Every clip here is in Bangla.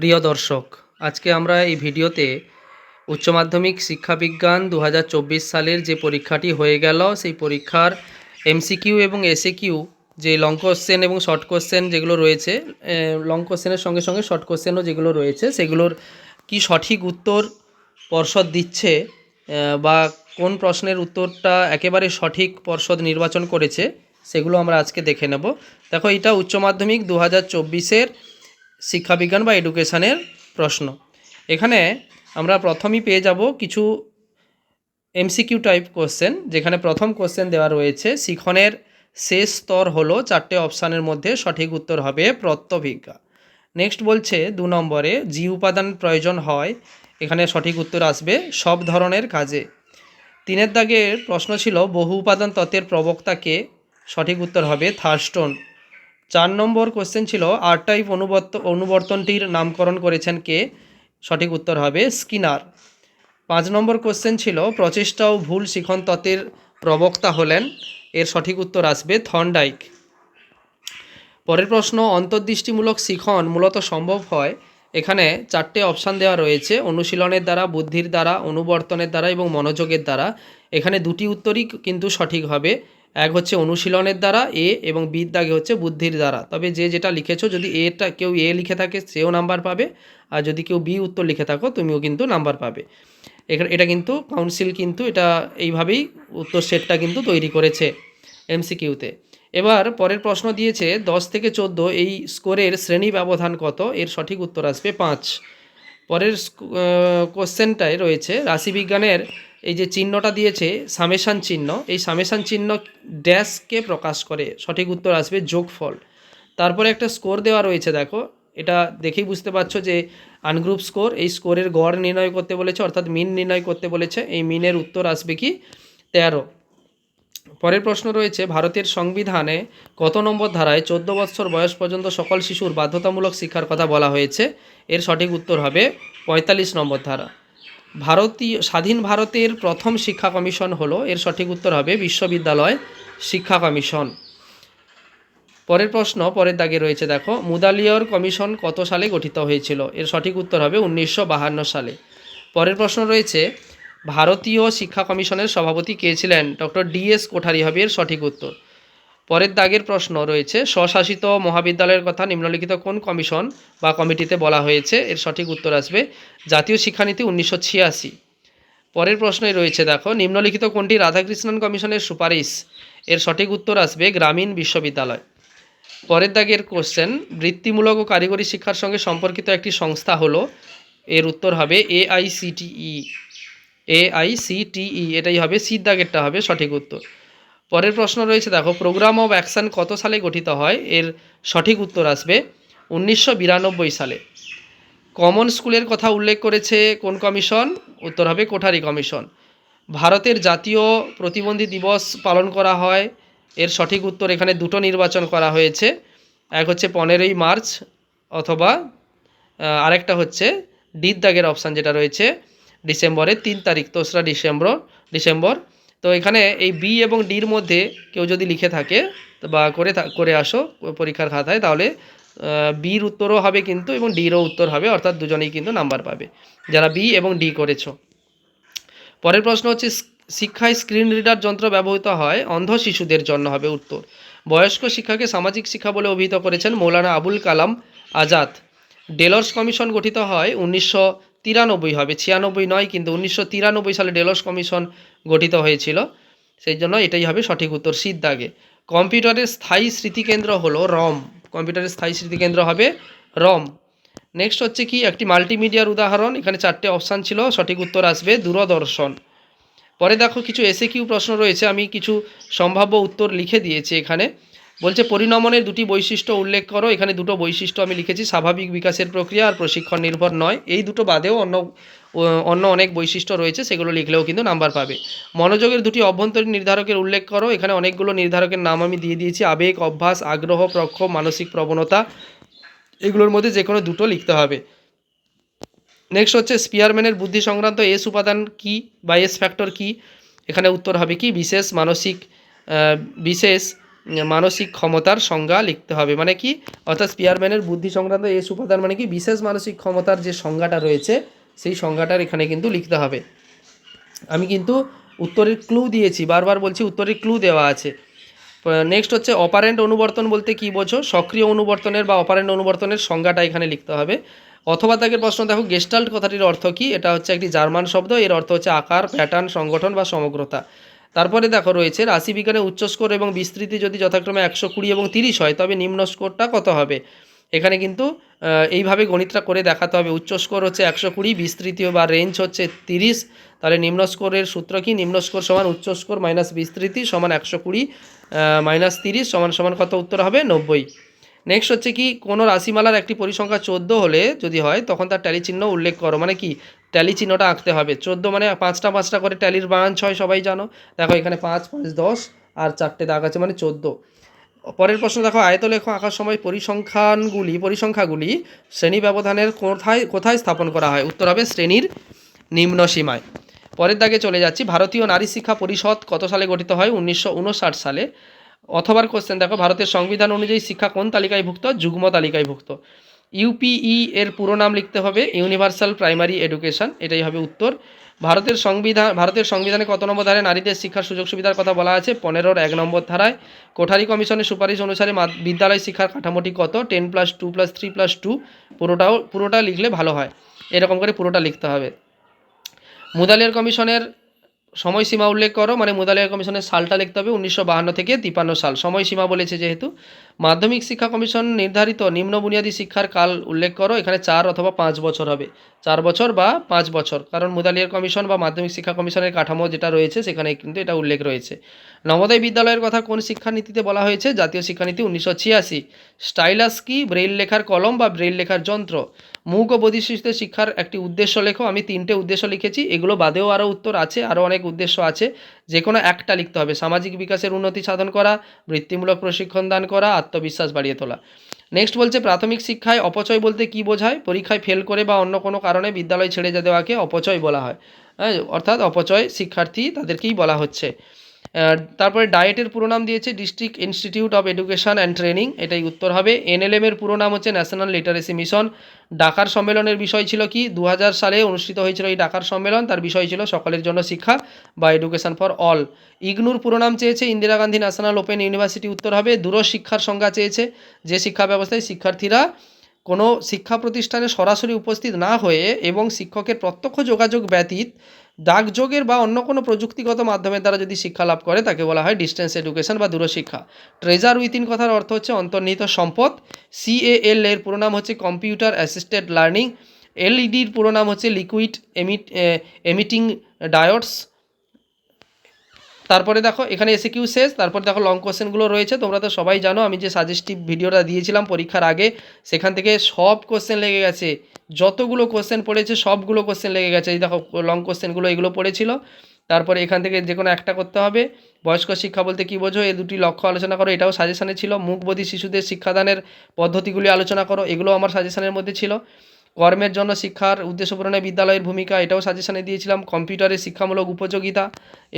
প্রিয় দর্শক, আজকে আমরা এই ভিডিওতে উচ্চ মাধ্যমিক শিক্ষা বিজ্ঞান 2024 সালের যে পরীক্ষাটি হয়ে গেল সেই পরীক্ষার এমসিকিউ এবং এসএকিউ যে লং কোশ্চেন এবং শর্ট কোশ্চেন যেগুলো রয়েছে, লং কোশ্চেনের সঙ্গে সঙ্গে শর্ট কোশ্চেনও যেগুলো রয়েছে সেগুলোর কি সঠিক উত্তর পর্ষদ দিচ্ছে, বা কোন প্রশ্নের উত্তরটা একেবারে সঠিক পর্ষদ নির্বাচন করেছে সেগুলো আমরা আজকে দেখে নেব। দেখো, এটা উচ্চ মাধ্যমিক 2024-এর শিক্ষাবিজ্ঞান বা এডুকেশনের প্রশ্ন। এখানে আমরা প্রথমেই পেয়ে যাব কিছু এমসিকিউ টাইপ কোশ্চেন, যেখানে প্রথম কোশ্চেন দেওয়া রয়েছে শিখনের শেষ স্তর হলো, চারটে অপশানের মধ্যে সঠিক উত্তর হবে প্রত্যভিজ্ঞা। নেক্সট বলছে 2 নম্বরে জি উপাদান প্রয়োজন হয়, এখানে সঠিক উত্তর আসবে সব ধরনের কাজে। 3-এর দাগের প্রশ্ন ছিল বহু উপাদান তত্ত্বের প্রবক্তাকে, সঠিক উত্তর হবে থার্স্টন। 4 নম্বর কোশ্চেন ছিল আর টাইপ অনুবর্তনটির নামকরণ করেছেন কে, সঠিক উত্তর হবে স্কিনার। 5 নম্বর কোশ্চেন ছিল প্রচেষ্টা ও ভুল শিখন তত্ত্বের প্রবক্তা হলেন, এর সঠিক উত্তর আসবে থর্নডাইক। পরের প্রশ্ন অন্তর্দৃষ্টিমূলক শিখন মূলত সম্ভব হয়, এখানে 4টে অপশান দেওয়া রয়েছে অনুশীলনের দ্বারা, বুদ্ধির দ্বারা, অনুবর্তনের দ্বারা এবং মনোযোগের দ্বারা। এখানে দুটি উত্তরই কিন্তু সঠিক হবে, এক হচ্ছে অনুশীলনের দ্বারা এ, এবং বির দাগে হচ্ছে বুদ্ধির দ্বারা। তবে যে যেটা লিখেছো, যদি এটা কেউ এ লিখে থাকে সেও নাম্বার পাবে, আর যদি কেউ বি উত্তর লিখে থাকো তুমিও কিন্তু নাম্বার পাবে। এটা কিন্তু কাউন্সিল কিন্তু এটা এইভাবেই উত্তর সেটটা কিন্তু তৈরি করেছে এমসিকিউতে। এবার পরের প্রশ্ন দিয়েছে 10 থেকে 14 এই স্কোরের শ্রেণী ব্যবধান কত, এর সঠিক উত্তর আসবে 5। পরের কোশ্চেনটায় রয়েছে রাশিবিজ্ঞানের এই যে চিহ্নটা দিয়েছে সামেশান চিহ্ন, এই সামেশান চিহ্ন ড্যাশকে প্রকাশ করে, সঠিক উত্তর আসবে যোগফল। তারপরে একটা স্কোর দেওয়া রয়েছে, দেখো এটা দেখেই বুঝতে পারছো যে আনগ্রুপ স্কোর, এই স্কোরের গড় নির্ণয় করতে বলেছে, অর্থাৎ মিন নির্ণয় করতে বলেছে। এই মিনের উত্তর আসবে কি 13। পরের প্রশ্ন রয়েছে ভারতের সংবিধানে কত নম্বর ধারায় 14 বছর বয়স পর্যন্ত সকল শিশুর বাধ্যতামূলক শিক্ষার কথা বলা হয়েছে, এর সঠিক উত্তর হবে 45 নম্বর ধারা। স্বাধীন ভারতের প্রথম শিক্ষা কমিশন হলো, এর সঠিক উত্তর হবে বিশ্ববিদ্যালয় শিক্ষা কমিশন। পরের প্রশ্ন পরের দাগে রয়েছে, দেখো মুদালিয়র কমিশন কত সালে গঠিত হয়েছিল, এর সঠিক উত্তর হবে 1952 সালে। পরের প্রশ্ন রয়েছে ভারতীয় শিক্ষা কমিশনের সভাপতি কে ছিলেন, ডক্টর ডিএস কোঠারি হবে এর সঠিক উত্তর। পরের দাগের প্রশ্ন রয়েছে স্বশাসিত মহাবিদ্যালয়ের কথা নিম্নলিখিত কোন কমিশন বা কমিটিতে বলা হয়েছে, এর সঠিক উত্তর আসবে জাতীয় শিক্ষানীতি 1986। পরের প্রশ্নই রয়েছে, দেখো নিম্নলিখিত কোনটি রাধাকৃষ্ণন কমিশনের সুপারিশ, এর সঠিক উত্তর আসবে গ্রামীণ বিশ্ববিদ্যালয়। পরের দাগের কোশ্চেন বৃত্তিমূলক ও কারিগরি শিক্ষার সঙ্গে সম্পর্কিত একটি সংস্থা হলো, এর উত্তর হবে এআইসিটিই। এআইসিটিই এটাই হবে, সির দাগেরটা হবে সঠিক উত্তর। পরের প্রশ্ন রয়েছে, দেখো প্রোগ্রাম অফ অ্যাকশন কত সালে গঠিত হয়, এর সঠিক উত্তর আসবে 1992 সালে। কমন স্কুলের কথা উল্লেখ করেছে কোন কমিশন, উত্তর হবে কোঠারি কমিশন। ভারতের জাতীয় প্রতিবন্ধী দিবস পালন করা হয়, এর সঠিক উত্তর এখানে দুটো নির্বাচন করা হয়েছে, এক হচ্ছে 15ই মার্চ অথবা আরেকটা হচ্ছে ডির দাগের অপশান যেটা রয়েছে ডিসেম্বরের 3 তারিখ, 3রা ডিসেম্বর। তো এখানে এই বি এবং ডির মধ্যে কেউ যদি লিখে থাকে বা করে আসো পরীক্ষার খাতায়, তাহলে বির উত্তরও হবে কিন্তু এবং ডিরও উত্তর হবে, অর্থাৎ দুজনেই কিন্তু নাম্বার পাবে যারা বি এবং ডি করেছো। পরের প্রশ্ন হচ্ছে শিক্ষায় স্ক্রিন রিডার যন্ত্র ব্যবহৃত হয় অন্ধ শিশুদের জন্য, হবে উত্তর। বয়স্ক শিক্ষাকে সামাজিক শিক্ষা বলে অভিহিত করেছেন মৌলানা আবুল কালাম আজাদ। ডেলর্স কমিশন গঠিত হয় 1993 হবে, 96 নয়, কিন্তু 1993 সালে ডেলর্স কমিশন গঠিত হয়েছিল, সেই জন্য এটাই হবে সঠিক উত্তর সির দাগে। কম্পিউটারের স্থায়ী স্মৃতিকেন্দ্র হলো রম, কম্পিউটারের স্থায়ী স্মৃতিকেন্দ্র হবে রম। নেক্সট হচ্ছে কি একটি মাল্টিমিডিয়ার উদাহরণ, এখানে 4টে অপশান ছিল, সঠিক উত্তর আসবে দূরদর্শন। পরে দেখো কিছু এসএকিউ প্রশ্ন রয়েছে, আমি কিছু সম্ভাব্য উত্তর লিখে দিয়েছি এখানে। বলছে পরিণমনের দুটি বৈশিষ্ট্য উল্লেখ করো, এখানে দুটো বৈশিষ্ট্য আমি লিখেছি, স্বাভাবিক বিকাশের প্রক্রিয়া আর প্রশিক্ষণ নির্ভর নয়। এই দুটো বাদেও অন্য অনেক বৈশিষ্ট্য রয়েছে, সেগুলো লিখলেও কিন্তু নাম্বার পাবে। মনোযোগের দুটি অভ্যন্তরীণ নির্ধারকের উল্লেখ করো, এখানে অনেকগুলো নির্ধারকের নাম আমি দিয়ে দিয়েছি, আবেগ, অভ্যাস, আগ্রহ, প্রক্ষোভ, মানসিক প্রবণতা, এগুলোর মধ্যে যে কোনো দুটো লিখতে হবে। নেক্সট হচ্ছে স্পিয়ারম্যানের বুদ্ধি সংক্রান্ত এস উপাদান কি বা এস ফ্যাক্টর কি, এখানে উত্তর হবে কি বিশেষ মানসিক ক্ষমতার সংজ্ঞা লিখতে হবে। মানে কি, অর্থাৎ স্পিয়ারম্যানের বুদ্ধি সংক্রান্ত এস উপাদান মানে কি, বিশেষ মানসিক ক্ষমতার যে সংজ্ঞাটা রয়েছে সেই সংজ্ঞাটার এখানে কিন্তু লিখতে হবে। আমি কিন্তু উত্তরের ক্লু দিয়েছি, বারবার বলছি উত্তরের ক্লু দেওয়া আছে। নেক্সট হচ্ছে অপারেন্ট অনুবর্তন বলতে কি বোঝো, সক্রিয় অনুবর্তনের বা অপারেন্ট অনুবর্তনের সংজ্ঞাটা এখানে লিখতে হবে। অথবা তাকে প্রশ্ন দেখো, গেস্টাল্ট কথাটির অর্থ কি, এটা হচ্ছে একটি জার্মান শব্দ, এর অর্থ হচ্ছে আকার, প্যাটার্ন, সংগঠন বা সমগ্রতা। তারপরে দেখো রয়েছে রাশিবিজ্ঞানে উচ্চ স্কোর এবং বিস্তৃতি যদি যথাক্রমে 120 এবং 30 হয় তবে নিম্ন স্কোরটা কত হবে। এখানে কিন্তু এইভাবে গণিতটা করে দেখাতে হবে। উচ্চ স্কোর হচ্ছে 120, বিস্তৃতি বা রেঞ্জ হচ্ছে 30, তাহলে নিম্ন স্কোরের সূত্র কি, নিম্ন স্কোর সমান উচ্চ স্কোর মাইনাস বিস্তৃতি সমান 120 মাইনাস 30 সমান সমান কত, উত্তর হবে 90। নেক্সট হচ্ছে কি, কোনো রাশিমালার একটি পরিসংখ্যা 14 হলে যদি হয় তখন তার ট্যালি চিহ্ন উল্লেখ করো। মানে কি, ট্যালি চিহ্নটা আঁকতে হবে। 14 মানে পাঁচটা পাঁচটা করে ট্যালির ব্রাঞ্চ হয়, সবাই জানো। দেখো এখানে 5 5 10 আর 4টে দাগ আছে মানে 14। পরের প্রশ্ন দেখো, আয়তলেখ আঁকার সময় পরিসংখ্যাগুলি শ্রেণী ব্যবধানের কোথায় কোথায় স্থাপন করা হয়, উত্তর হবে শ্রেণীর নিম্ন সীমায়। পরের দাগে চলে যাচ্ছি, ভারতীয় নারী শিক্ষা পরিষদ কত সালে গঠিত হয়, 1959 সালে। অথবার কোশ্চেন দেখো, ভারতের সংবিধান অনুযায়ী শিক্ষা কোন তালিকায়ভুক্ত, যুগ্ম তালিকায়ভুক্ত। ইউপিই এর পুরো নাম লিখতে হবে ইউনিভার্সাল প্রাইমারি এডুকেশন, এটাই হবে উত্তর। ভারতের সংবিধানে কত নম্বর ধারায় নারীদের শিক্ষার সুযোগ সুবিধার কথা বলা আছে, 15-র 1 নম্বর ধারায়। কোঠারি কমিশনের সুপারিশ অনুসারে বিদ্যালয় শিক্ষার কাঠামোটি কত, 10+2+3+2। পুরোটা লিখলে ভালো হয়, এরকম করে পুরোটা লিখতে হবে। মুদালিয়ার কমিশনের সময়সীমা উল্লেখ করো, মানে মুদালিয়ার কমিশনের সালটা লিখতে হবে 1952 থেকে 53 সাল, সময়সীমা বলেছে যেহেতু। মাধ্যমিক শিক্ষা কমিশন নির্ধারিত নিম্ন বুনিয়াদী শিক্ষার কাল উল্লেখ করো, এখানে 4 অথবা 5 বছর হবে, 4 বছর বা 5 বছর, কারণ মুদালিয়ার কমিশন বা মাধ্যমিক শিক্ষা কমিশনের কাঠামো যেটা রয়েছে সেখানে কিন্তু এটা উল্লেখ রয়েছে। নবোদয় বিদ্যালয়ের কথা কোন শিক্ষানীতিতে বলা হয়েছে, জাতীয় শিক্ষানীতি 1986। স্টাইলাস কি, ব্রেইল লেখার কলম বা ব্রেইল লেখার যন্ত্র। মূক ও বধির শিশুদের শিক্ষার একটি উদ্দেশ্য লেখো, আমি 3টে উদ্দেশ্য লিখেছি, এগুলো বাদেও আরও উত্তর আছে, আরও অনেক উদ্দেশ্য আছে, যে কোনো একটা লিখতে হবে। সামাজিক বিকাশের উন্নতি সাধন করা, বৃত্তিমূলক প্রশিক্ষণ দান করা, আত্মবিশ্বাস বাড়িয়ে তোলা। নেক্সট বলছে, প্রাথমিক শিক্ষায় অপচয় বলতে কি বোঝায়, পরীক্ষায় ফেল করে বা অন্য কোনো কারণে বিদ্যালয় ছেড়ে দেওয়াকে অপচয় বলা হয়। হ্যাঁ, অর্থাৎ অপচয় শিক্ষার্থী তাদেরকেই বলা হচ্ছে। তারপরে ডায়েটের পুরো নাম দিয়েছে district institute of education and training, এটাই উত্তর হবে। এনএলএম এর পুরো নাম হচ্ছে ন্যাশনাল লিটারেসি মিশন। ডাকার সম্মেলনের বিষয় ছিল কি, 2000 সালে অনুষ্ঠিত হয়েছিল এই ডাকার সম্মেলন, তার বিষয় ছিল সকলের জন্য শিক্ষা বা এডুকেশন ফর অল। ইগনুর পুরো নাম চেয়েছে Indira Gandhi national open university, উত্তর হবে। দূরশিক্ষার সংজ্ঞা চেয়েছে, যে শিক্ষা ব্যবস্থায় শিক্ষার্থীরা কোনো শিক্ষা প্রতিষ্ঠানে সরাসরি উপস্থিত না হয়ে এবং শিক্ষকের প্রত্যক্ষ যোগাযোগ ব্যতীত ডাকযোগের বা অন্য কোনো প্রযুক্তিগত মাধ্যমের দ্বারা যদি শিক্ষা লাভ করে তাকে বলা হয় ডিস্টেন্স এডুকেশন বা দূরশিক্ষা। ট্রেজার উইথিন কথার অর্থ হচ্ছে অন্তর্নিহিত সম্পদ। সিএএল এর পুরো নাম হচ্ছে কম্পিউটার অ্যাসিস্টেড লার্নিং। এলইডির পুরো নাম হচ্ছে লিকুইড এমিটিং ডায়োডস। তারপরে দেখো এখানে এসিকিউ শেষ। তারপরে দেখো লং কোশ্চেনগুলো রয়েছে, তোমরা তো সবাই জানো আমি যে সাজেস্টিভ ভিডিওটা দিয়েছিলাম পরীক্ষার আগে, সেখান থেকে সব কোশ্চেন লেগে গেছে, যতগুলো কোশ্চেন পড়েছে সবগুলো কোশ্চেন লেগে গেছে। এই দেখো লং কোশ্চেনগুলো এগুলো পড়েছিল। তারপরে এখান থেকে যে কোনো একটা করতে হবে। বয়স্ক শিক্ষা বলতে কী বোঝো, এই দুটি লক্ষ্য আলোচনা করো, এটাও সাজেশানে ছিল। মুকবধির শিশুদের শিক্ষাদানের পদ্ধতিগুলি আলোচনা করো, এগুলো আমার সাজেশানের মধ্যে ছিল। কর্মের জন্য শিক্ষার উদ্দেশ্য পূরণে বিদ্যালয়ের ভূমিকা, এটাও সাজেশানে দিয়েছিলাম। কম্পিউটারের শিক্ষামূলক উপযোগিতা,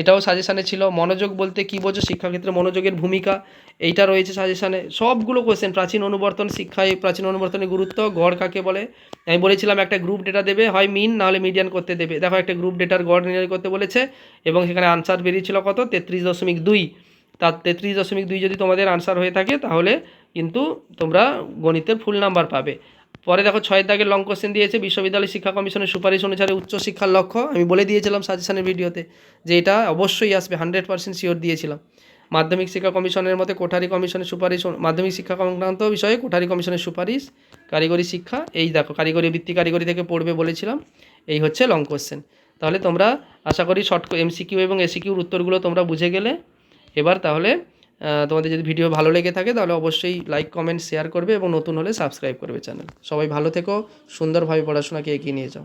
এটাও সাজেশানে ছিল। মনোযোগ বলতে কী বোঝো, শিক্ষাক্ষেত্রে মনোযোগের ভূমিকা, এইটা রয়েছে সাজেশানে। সবগুলো কোশ্চেন, প্রাচীন অনুবর্তন শিক্ষায় প্রাচীন অনুবর্তনের গুরুত্ব, গড় কাকে বলে, আমি বলেছিলাম একটা গ্রুপ ডেটা দেবে, হয় মিন নাহলে মিডিয়ান করতে দেবে। দেখো একটা গ্রুপ ডেটার গড় নির্ণয় করতে বলেছে এবং সেখানে আনসার বেরিয়েছিল কত, 33.2। তার 33.2 যদি তোমাদের আনসার হয়ে থাকে তাহলে কিন্তু তোমরা গণিতের ফুল নাম্বার পাবে। পরে দেখো 6 দাগের লং কোশ্চেন দিয়েছে, বিশ্ববিদ্যালয় শিক্ষা কমিশনের সুপারিশ অনুসারে উচ্চশিক্ষার লক্ষ্য, আমি বলে দিয়েছিলাম সাজেশনের ভিডিওতে যে এটা অবশ্যই আসবে, 100% শিওর দিয়েছিলাম। মাধ্যমিক শিক্ষা কমিশনের মতে কোঠারি কমিশনের সুপারিশ, মাধ্যমিক শিক্ষা সংক্রান্ত বিষয়ে কোঠারি কমিশনের সুপারিশ। কারিগরি শিক্ষা, এই দেখো কারিগরি বৃত্তি কারিগরি থেকে পড়বে বলেছিলাম। এই হচ্ছে লং কোশ্চেন। তাহলে তোমরা আশা করি শর্ট এমসিকিউ এবং এসিকিউর উত্তরগুলো তোমরা বুঝে গেলে। এবার তাহলে তোমাদের যদি ভিডিও ভালো লেগে থাকে তাহলে অবশ্যই লাইক কমেন্ট শেয়ার করবে এবং নতুন হলে সাবস্ক্রাইব করবে চ্যানেল। সবাই ভালো থেকো, সুন্দরভাবে পড়াশোনাকে এগিয়ে নিয়ে যাও।